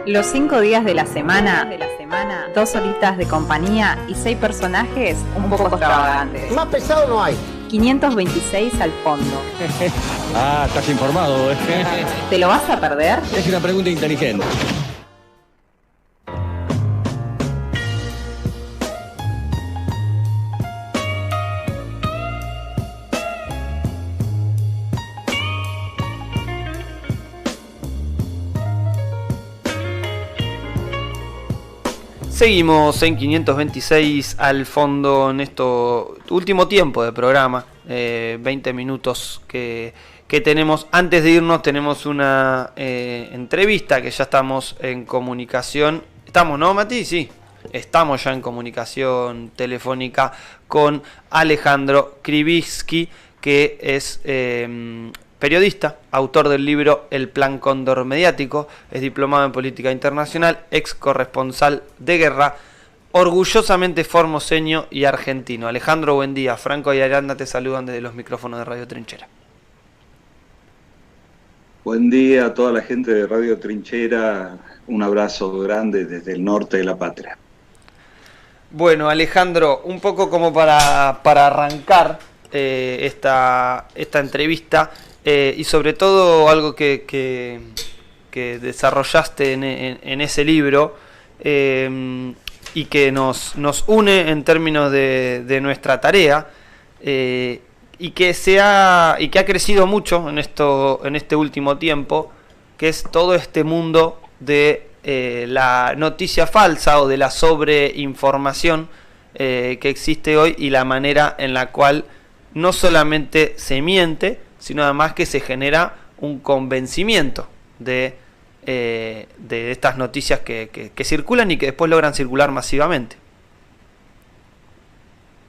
Los 5 días de la semana, 2 horitas de compañía y 6 personajes un poco extravagantes. Más pesado no hay. 526 al fondo. Ah, estás informado, ¿eh? ¿Te lo vas a perder? Es una pregunta inteligente. Seguimos en 526 al fondo en esto último tiempo de programa, 20 minutos que tenemos. Antes de irnos tenemos una entrevista que ya estamos en comunicación. ¿Estamos, no, Mati? Sí, estamos ya en comunicación telefónica con Alejandro Krivitsky, que es periodista, autor del libro El Plan Cóndor Mediático, es diplomado en política internacional, ex corresponsal de guerra, orgullosamente formoseño y argentino. Alejandro, buen día. Franco y Aranda te saludan desde los micrófonos de Radio Trinchera. Buen día a toda la gente de Radio Trinchera, un abrazo grande desde el norte de la patria. Bueno, Alejandro, un poco como para arrancar esta entrevista, y sobre todo algo que desarrollaste en ese libro, y que nos une en términos de nuestra tarea, y que ha crecido mucho en este último tiempo, que es todo este mundo de la noticia falsa o de la sobreinformación que existe hoy, y la manera en la cual no solamente se miente, sino además que se genera un convencimiento de estas noticias que circulan y que después logran circular masivamente.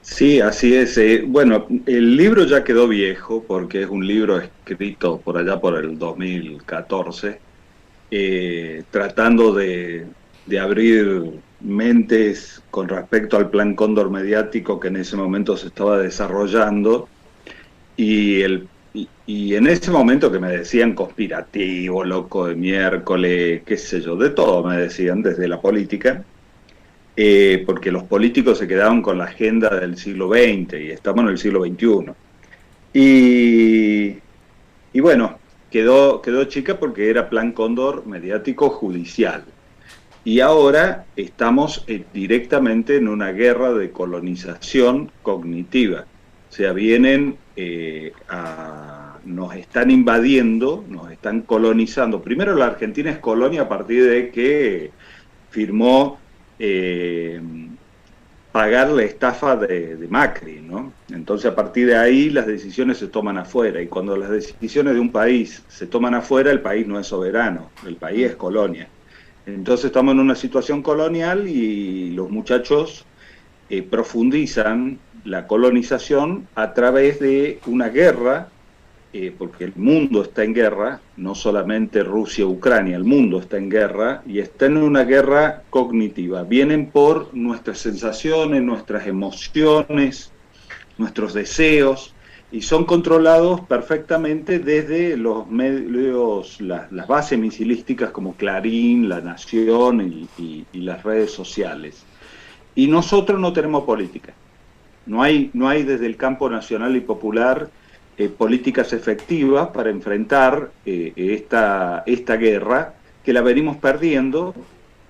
Sí, así es. Bueno, el libro ya quedó viejo porque es un libro escrito por allá por el 2014, tratando de abrir mentes con respecto al plan Cóndor mediático que en ese momento se estaba desarrollando, y en ese momento que me decían conspirativo, loco de miércoles, qué sé yo, de todo me decían desde la política, porque los políticos se quedaban con la agenda del siglo XX y estamos en el siglo XXI. Y bueno, quedó chica porque era plan Cóndor mediático judicial. Y ahora estamos directamente en una guerra de colonización cognitiva. O sea, vienen nos están invadiendo, nos están colonizando. Primero la Argentina es colonia a partir de que firmó pagar la estafa de Macri, ¿no? Entonces a partir de ahí las decisiones se toman afuera, y cuando las decisiones de un país se toman afuera, el país no es soberano, el país es colonia. Entonces estamos en una situación colonial y los muchachos profundizan la colonización a través de una guerra, porque el mundo está en guerra, no solamente Rusia, Ucrania, el mundo está en guerra, y está en una guerra cognitiva. Vienen por nuestras sensaciones, nuestras emociones, nuestros deseos, y son controlados perfectamente desde los medios, las bases misilísticas como Clarín, La Nación y las redes sociales. Y nosotros no tenemos política. No hay desde el campo nacional y popular políticas efectivas para enfrentar esta guerra, que la venimos perdiendo,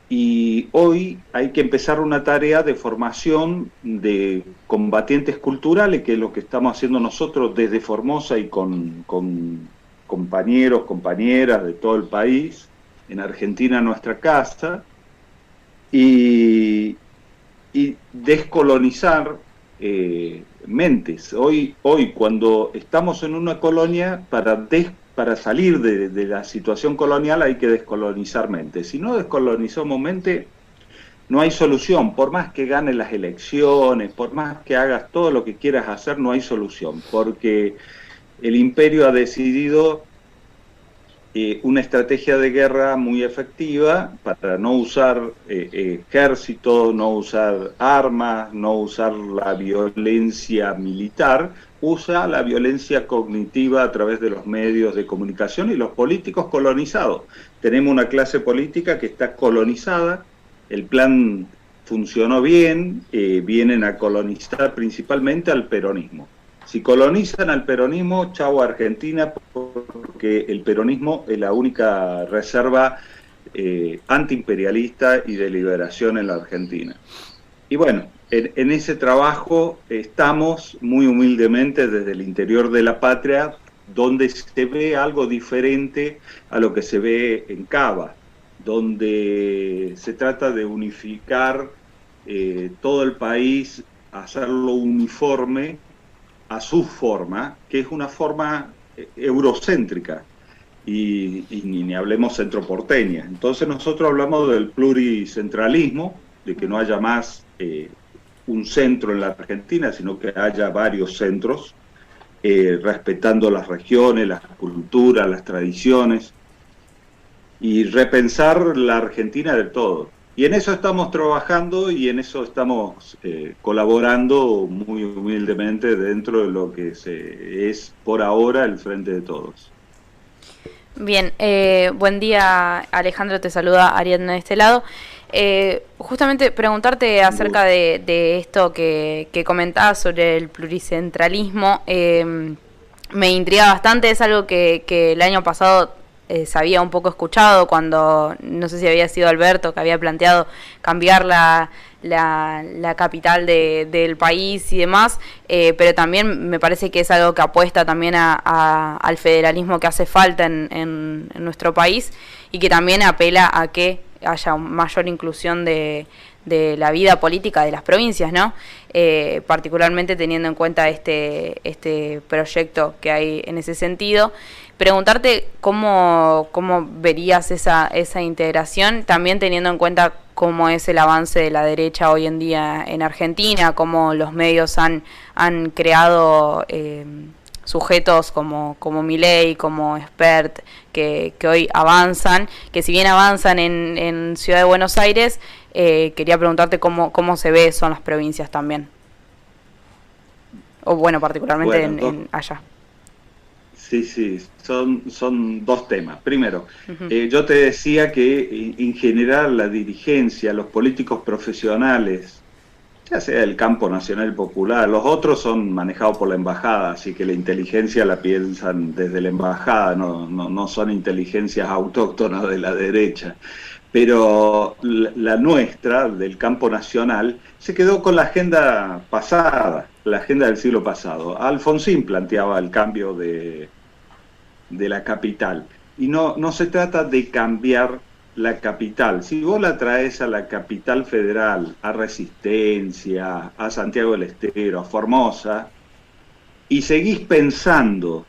y hoy hay que empezar una tarea de formación de combatientes culturales, que es lo que estamos haciendo nosotros desde Formosa y con compañeros, compañeras de todo el país, en Argentina, nuestra casa, y descolonizar mentes. Hoy cuando estamos en una colonia, para salir de la situación colonial hay que descolonizar mentes. Si no descolonizamos mente, no hay solución. Por más que ganes las elecciones, por más que hagas todo lo que quieras hacer, no hay solución, porque el imperio ha decidido una estrategia de guerra muy efectiva para no usar ejército, no usar armas, no usar la violencia militar, usa la violencia cognitiva a través de los medios de comunicación y los políticos colonizados. Tenemos una clase política que está colonizada, el plan funcionó bien, vienen a colonizar principalmente al peronismo. Si colonizan al peronismo, chau Argentina, porque el peronismo es la única reserva antiimperialista y de liberación en la Argentina. Y bueno, en ese trabajo estamos muy humildemente desde el interior de la patria, donde se ve algo diferente a lo que se ve en Cava, donde se trata de unificar todo el país, hacerlo uniforme a su forma, que es una forma eurocéntrica, y ni hablemos centroporteña. Entonces nosotros hablamos del pluricentralismo, de que no haya más un centro en la Argentina, sino que haya varios centros, respetando las regiones, las culturas, las tradiciones, y repensar la Argentina del todo. Y en eso estamos trabajando y en eso estamos colaborando muy humildemente dentro de lo que es por ahora el Frente de Todos. Bien, buen día Alejandro, te saluda Ariadna de este lado. Justamente preguntarte acerca de esto que comentabas sobre el pluricentralismo, me intriga bastante, es algo que el año pasado se había un poco escuchado cuando, no sé si había sido Alberto, que había planteado cambiar la capital del país y demás, pero también me parece que es algo que apuesta también al federalismo que hace falta en nuestro país y que también apela a que haya mayor inclusión de la vida política de las provincias, ¿no? Particularmente teniendo en cuenta este proyecto que hay en ese sentido. Preguntarte cómo verías esa integración, también teniendo en cuenta cómo es el avance de la derecha hoy en día en Argentina, cómo los medios han creado sujetos como Milei, como Expert, que hoy avanzan, que si bien avanzan en Ciudad de Buenos Aires, quería preguntarte cómo se ve eso en las provincias también. O bueno, particularmente allá. Sí, son dos temas. Primero, yo te decía que en general la dirigencia, los políticos profesionales, ya sea el campo nacional y popular, los otros son manejados por la embajada, así que la inteligencia la piensan desde la embajada, no son inteligencias autóctonas de la derecha. Pero la nuestra, del campo nacional, se quedó con la agenda pasada, la agenda del siglo pasado. Alfonsín planteaba el cambio de la capital. Y no se trata de cambiar la capital. Si vos la traes a la capital federal, a Resistencia, a Santiago del Estero, a Formosa, y seguís pensando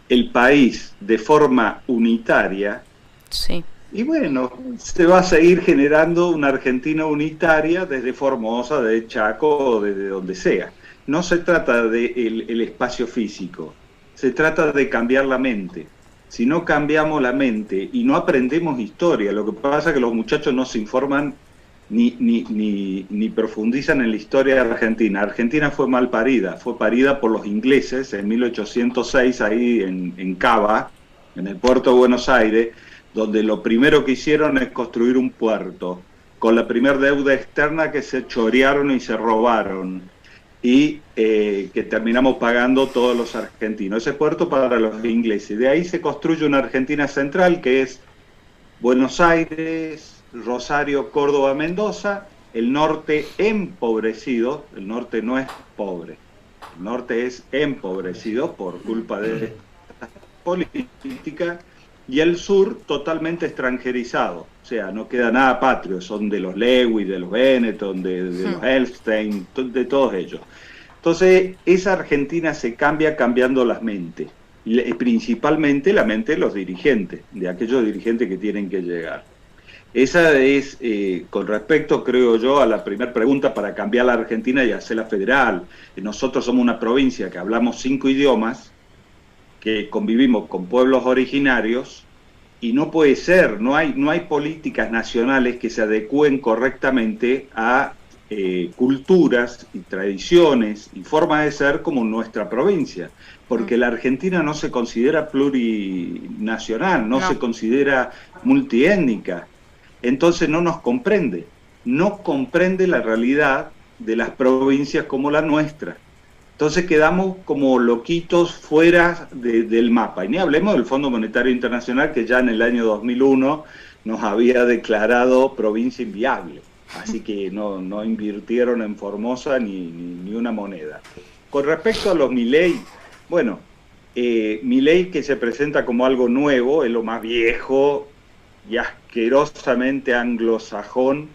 el país de forma unitaria, sí. Y bueno, se va a seguir generando una Argentina unitaria desde Formosa, desde Chaco o desde donde sea. No se trata del espacio físico, se trata de cambiar la mente. Si no cambiamos la mente y no aprendemos historia, lo que pasa es que los muchachos no se informan ni profundizan en la historia de Argentina. Argentina fue mal parida, fue parida por los ingleses en 1806, ahí en Cava, en el puerto de Buenos Aires, donde lo primero que hicieron es construir un puerto, con la primera deuda externa que se chorearon y se robaron, y que terminamos pagando todos los argentinos. Ese puerto para los ingleses. De ahí se construye una Argentina central, que es Buenos Aires, Rosario, Córdoba, Mendoza, el norte empobrecido, el norte no es pobre, el norte es empobrecido por culpa de esta política, y el sur totalmente extranjerizado, o sea, no queda nada patrio, son de los Lewis, de los Benetton, de los Elfstein, de todos ellos. Entonces, esa Argentina se cambia cambiando las mentes, y principalmente la mente de los dirigentes, de aquellos dirigentes que tienen que llegar. Esa es, con respecto, creo yo, a la primera pregunta para cambiar la Argentina y hacerla federal. Nosotros somos una provincia que hablamos 5 idiomas, que convivimos con pueblos originarios y no puede ser, no hay políticas nacionales que se adecúen correctamente a culturas y tradiciones y formas de ser como nuestra provincia, porque la Argentina no se considera plurinacional, no se considera multiétnica, entonces no nos comprende, no comprende la realidad de las provincias como la nuestra. Entonces quedamos como loquitos fuera del mapa. Y ni hablemos del Fondo Monetario Internacional, que ya en el año 2001 nos había declarado provincia inviable. Así que no invirtieron en Formosa ni una moneda. Con respecto a los Milei, bueno, Milei, que se presenta como algo nuevo, es lo más viejo y asquerosamente anglosajón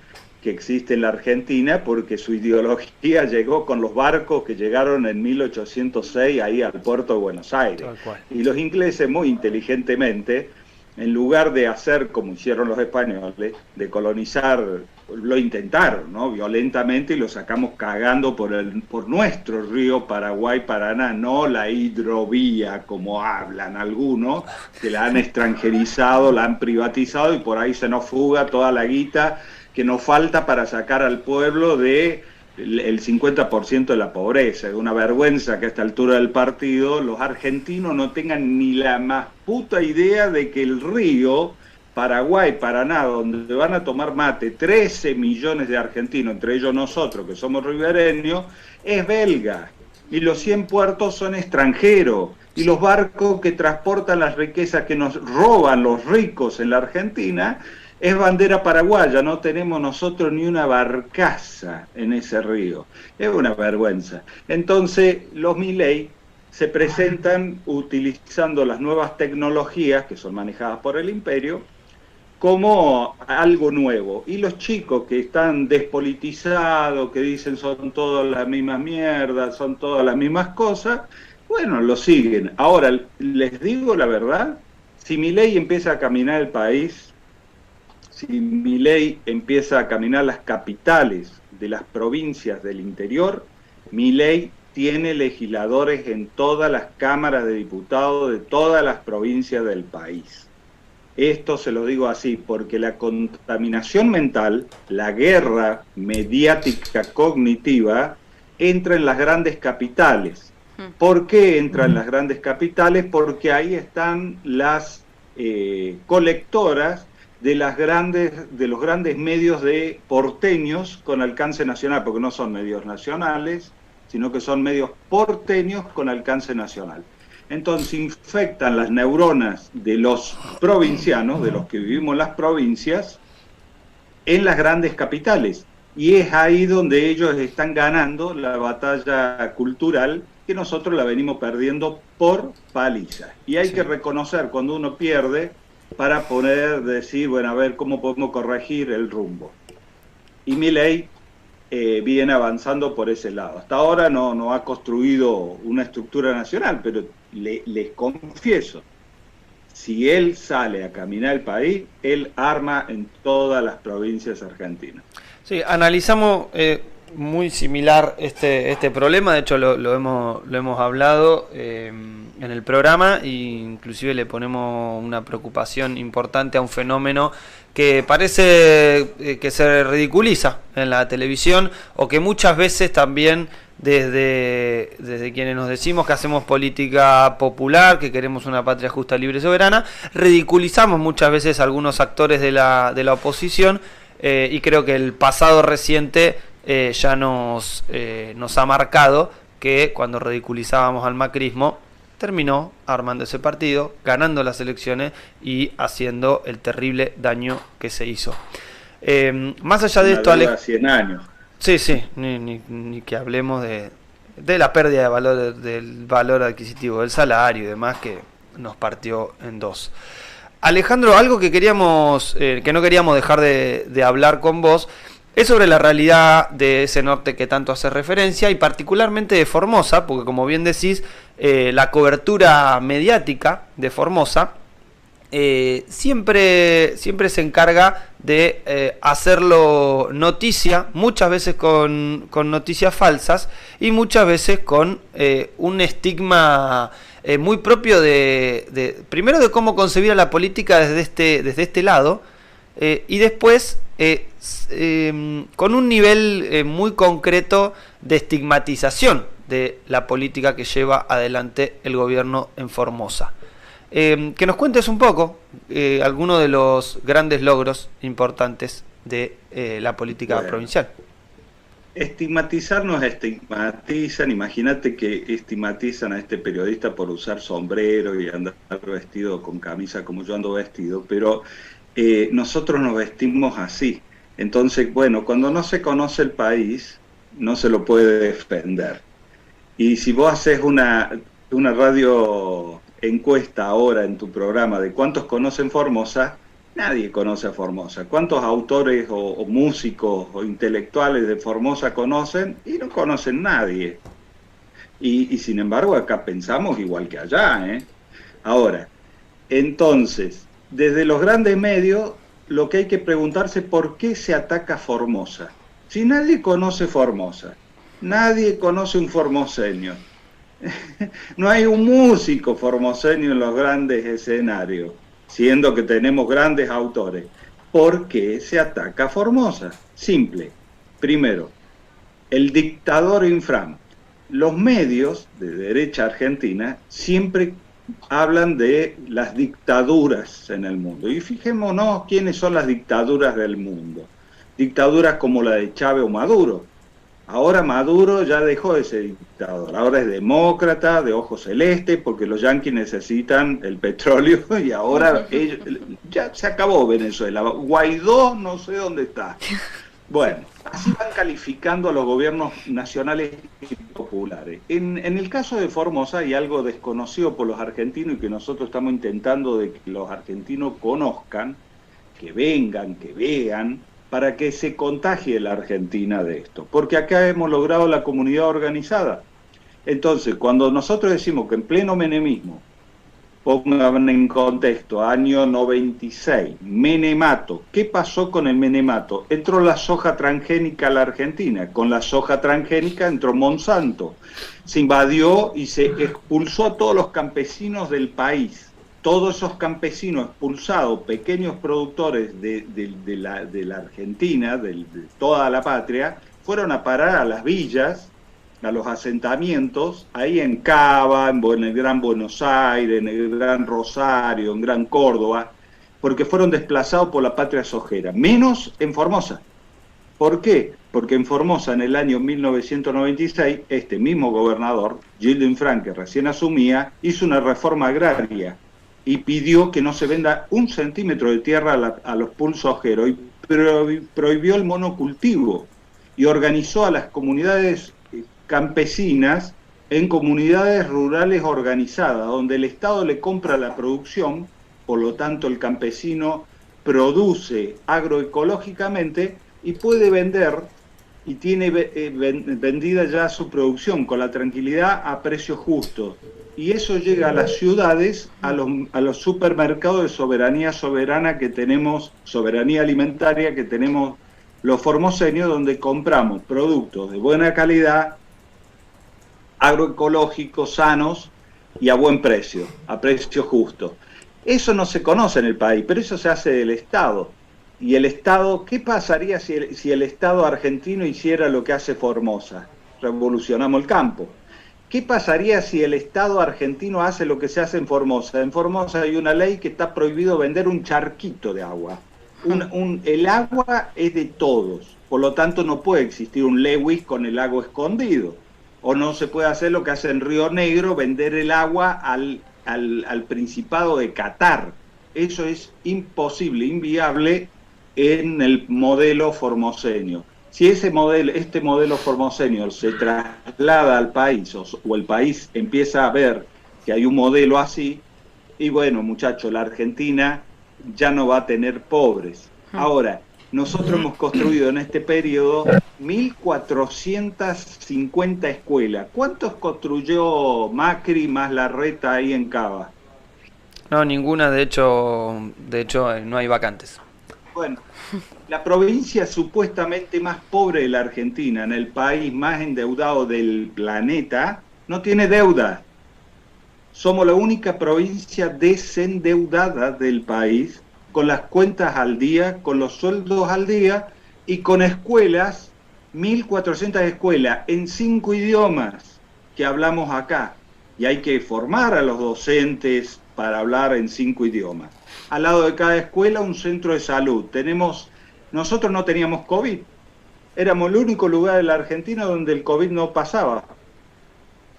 que existe en la Argentina, porque su ideología llegó con los barcos que llegaron en 1806 ahí al puerto de Buenos Aires. Y los ingleses, muy inteligentemente, en lugar de hacer como hicieron los españoles, de colonizar, lo intentaron, ¿no?, violentamente, y lo sacamos cagando por nuestro río Paraguay-Paraná, no la hidrovía como hablan algunos, que la han extranjerizado, la han privatizado, y por ahí se nos fuga toda la guita que nos falta para sacar al pueblo de el 50% de la pobreza. Es una vergüenza que a esta altura del partido los argentinos no tengan ni la más puta idea de que el río Paraguay-Paraná, donde van a tomar mate 13 millones de argentinos, entre ellos nosotros que somos ribereños, es belga, y los 100 puertos son extranjeros, y los barcos que transportan las riquezas que nos roban los ricos en la Argentina es bandera paraguaya. No tenemos nosotros ni una barcaza en ese río. Es una vergüenza. Entonces, los Milei se presentan utilizando las nuevas tecnologías que son manejadas por el imperio como algo nuevo. Y los chicos que están despolitizados, que dicen son todas las mismas mierdas, son todas las mismas cosas, bueno, lo siguen. Ahora, les digo la verdad, si Milei empieza a caminar el país, si Milei empieza a caminar las capitales de las provincias del interior, Milei tiene legisladores en todas las cámaras de diputados de todas las provincias del país. Esto se lo digo así, porque la contaminación mental, la guerra mediática cognitiva, entra en las grandes capitales. ¿Por qué entra en las grandes capitales? Porque ahí están las colectoras de los grandes medios de porteños con alcance nacional, porque no son medios nacionales, sino que son medios porteños con alcance nacional. Entonces infectan las neuronas de los provincianos, de los que vivimos en las provincias, en las grandes capitales. Y es ahí donde ellos están ganando la batalla cultural, que nosotros la venimos perdiendo por paliza. Y hay que reconocer cuando uno pierde, para poder decir, bueno, a ver cómo podemos corregir el rumbo. Y Milei viene avanzando por ese lado. Hasta ahora no ha construido una estructura nacional, pero les confieso, si él sale a caminar el país, él arma en todas las provincias argentinas. Sí, analizamos muy similar este problema, de hecho lo hemos hablado en el programa, e inclusive le ponemos una preocupación importante a un fenómeno que parece que se ridiculiza en la televisión, o que muchas veces también desde quienes nos decimos que hacemos política popular, que queremos una patria justa, libre y soberana, ridiculizamos muchas veces a algunos actores de la oposición, y creo que el pasado reciente ya nos ha marcado que cuando ridiculizábamos al macrismo, terminó armando ese partido, ganando las elecciones y haciendo el terrible daño que se hizo. Más allá de esto, 100 años. Sí, ni que hablemos de la pérdida de valor, del valor adquisitivo, del salario y demás, que nos partió en dos. Alejandro, algo que no queríamos dejar de hablar con vos, es sobre la realidad de ese norte que tanto hace referencia, y particularmente de Formosa, porque como bien decís, la cobertura mediática de Formosa siempre se encarga de hacerlo noticia, muchas veces con noticias falsas y muchas veces con un estigma muy propio primero de cómo concebir a la política desde este lado, y después con un nivel muy concreto de estigmatización de la política que lleva adelante el gobierno en Formosa. Que nos cuentes un poco algunos de los grandes logros importantes de la política provincial. Estigmatizar nos estigmatizan. Imagínate que estigmatizan a este periodista por usar sombrero y andar vestido con camisa como yo ando vestido, pero nosotros nos vestimos así. Entonces, bueno, cuando no se conoce el país, no se lo puede defender. Y si vos haces una radio encuesta ahora en tu programa de cuántos conocen Formosa, nadie conoce a Formosa. ¿Cuántos autores o músicos o intelectuales de Formosa conocen? Y no conocen nadie. Y sin embargo acá pensamos igual que allá, ¿eh? Ahora, entonces, desde los grandes medios, lo que hay que preguntarse es por qué se ataca Formosa. Si nadie conoce Formosa, nadie conoce un formoseño. No hay un músico formoseño en los grandes escenarios, siendo que tenemos grandes autores. ¿Por qué se ataca Formosa? Simple. Primero, el dictador Infram. Los medios de derecha argentina siempre hablan de las dictaduras en el mundo. Y fijémonos quiénes son las dictaduras del mundo. Dictaduras como la de Chávez o Maduro. Ahora Maduro ya dejó de ser dictador, ahora es demócrata, de ojos celestes, porque los yanquis necesitan el petróleo y ahora ya se acabó Venezuela. Guaidó no sé dónde está. Bueno, así van calificando a los gobiernos nacionales y populares. En el caso de Formosa hay algo desconocido por los argentinos y que nosotros estamos intentando de que los argentinos conozcan, que vengan, que vean, para que se contagie la Argentina de esto. Porque acá hemos logrado la comunidad organizada. Entonces, cuando nosotros decimos que en pleno menemismo, pongan en contexto, año 96, menemato, ¿qué pasó con el menemato? Entró la soja transgénica a la Argentina, con la soja transgénica entró Monsanto, se invadió y se expulsó a todos los campesinos del país. Todos esos campesinos expulsados, pequeños productores de la Argentina, de toda la patria, fueron a parar a las villas, a los asentamientos, ahí en Cava, en el Gran Buenos Aires, en el Gran Rosario, en Gran Córdoba, porque fueron desplazados por la patria sojera, menos en Formosa. ¿Por qué? Porque en Formosa, en el año 1996, este mismo gobernador, Gildo Infran, que recién asumía, hizo una reforma agraria y pidió que no se venda 1 centímetro de tierra a los pulsojeros y prohibió el monocultivo y organizó a las comunidades campesinas en comunidades rurales organizadas, donde el Estado le compra la producción, por lo tanto el campesino produce agroecológicamente y puede vender y tiene vendida ya su producción con la tranquilidad a precios justos. Y eso llega a las ciudades, a los supermercados de soberanía soberana que tenemos, soberanía alimentaria que tenemos los formoseños, donde compramos productos de buena calidad, agroecológicos, sanos y a buen precio, a precio justo. Eso no se conoce en el país, pero eso se hace del Estado. Y el Estado, ¿qué pasaría si el Estado argentino hiciera lo que hace Formosa? Revolucionamos el campo. ¿Qué pasaría si el Estado argentino hace lo que se hace en Formosa? En Formosa hay una ley que está prohibido vender un charquito de agua. El agua es de todos, por lo tanto no puede existir un Lewis con el agua escondido. O no se puede hacer lo que hace en Río Negro, vender el agua al Principado de Qatar. Eso es imposible, inviable en el modelo formoseño. Si este modelo formoseño se traslada al país o el país empieza a ver que hay un modelo así, y bueno, muchachos, la Argentina ya no va a tener pobres. Ahora, nosotros hemos construido en este periodo 1.450 escuelas. ¿Cuántos construyó Macri más Larreta ahí en Cava? No, ninguna, de hecho no hay vacantes. Bueno, la provincia supuestamente más pobre de la Argentina, en el país más endeudado del planeta, no tiene deuda. Somos la única provincia desendeudada del país, con las cuentas al día, con los sueldos al día y con escuelas, 1.400 escuelas en 5 idiomas que hablamos acá. Y hay que formar a los docentes para hablar en 5 idiomas. Al lado de cada escuela un centro de salud. Nosotros no teníamos COVID. Éramos el único lugar de la Argentina donde el COVID no pasaba.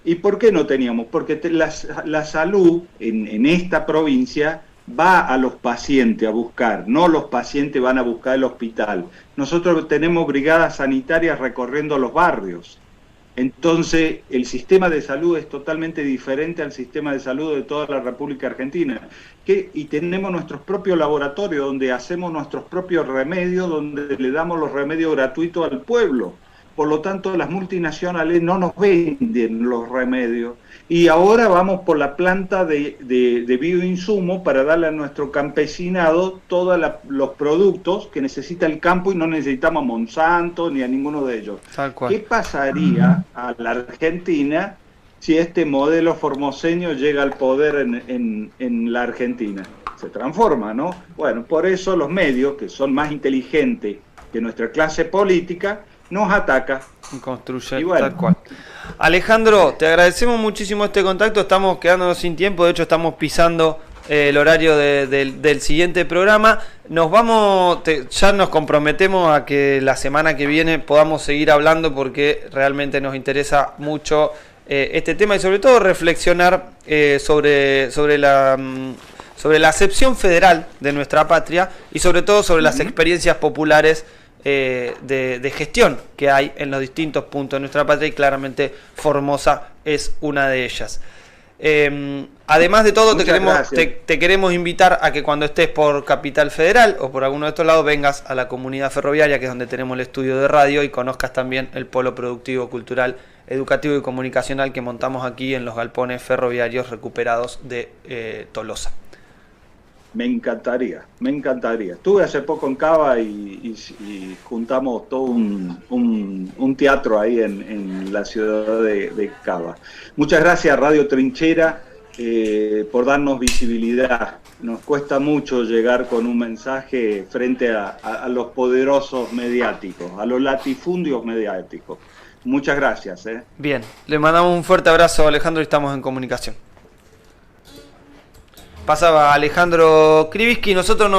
¿Y por qué no teníamos? Porque la salud en esta provincia va a los pacientes a buscar, no los pacientes van a buscar el hospital. Nosotros tenemos brigadas sanitarias recorriendo los barrios. Entonces, el sistema de salud es totalmente diferente al sistema de salud de toda la República Argentina. Y tenemos nuestros propios laboratorios, donde hacemos nuestros propios remedios, donde le damos los remedios gratuitos al pueblo. Por lo tanto, las multinacionales no nos venden los remedios. Y ahora vamos por la planta de bioinsumo para darle a nuestro campesinado todos los productos que necesita el campo y no necesitamos a Monsanto ni a ninguno de ellos. Tal cual. ¿Qué pasaría a la Argentina si este modelo formoseño llega al poder en la Argentina? Se transforma, ¿no? Bueno, por eso los medios, que son más inteligentes que nuestra clase política, nos ataca. Construye, bueno. Tal cual. Alejandro, te agradecemos muchísimo este contacto, estamos quedándonos sin tiempo, de hecho estamos pisando el horario del siguiente programa. Ya nos comprometemos a que la semana que viene podamos seguir hablando porque realmente nos interesa mucho este tema y sobre todo reflexionar sobre la acepción federal de nuestra patria y sobre todo sobre las experiencias populares de gestión que hay en los distintos puntos de nuestra patria y claramente Formosa es una de ellas. Además de todo, te queremos invitar a que cuando estés por Capital Federal o por alguno de estos lados vengas a la comunidad ferroviaria, que es donde tenemos el estudio de radio, y conozcas también el polo productivo, cultural, educativo y comunicacional que montamos aquí en los galpones ferroviarios recuperados de Tolosa. Me encantaría. Estuve hace poco en Cava y juntamos todo un teatro ahí en la ciudad de Cava. Muchas gracias Radio Trinchera por darnos visibilidad. Nos cuesta mucho llegar con un mensaje frente a los poderosos mediáticos, a los latifundios mediáticos. Muchas gracias. Bien, le mandamos un fuerte abrazo, Alejandro, y estamos en comunicación. Pasaba Alejandro Krivitsky, nosotros nos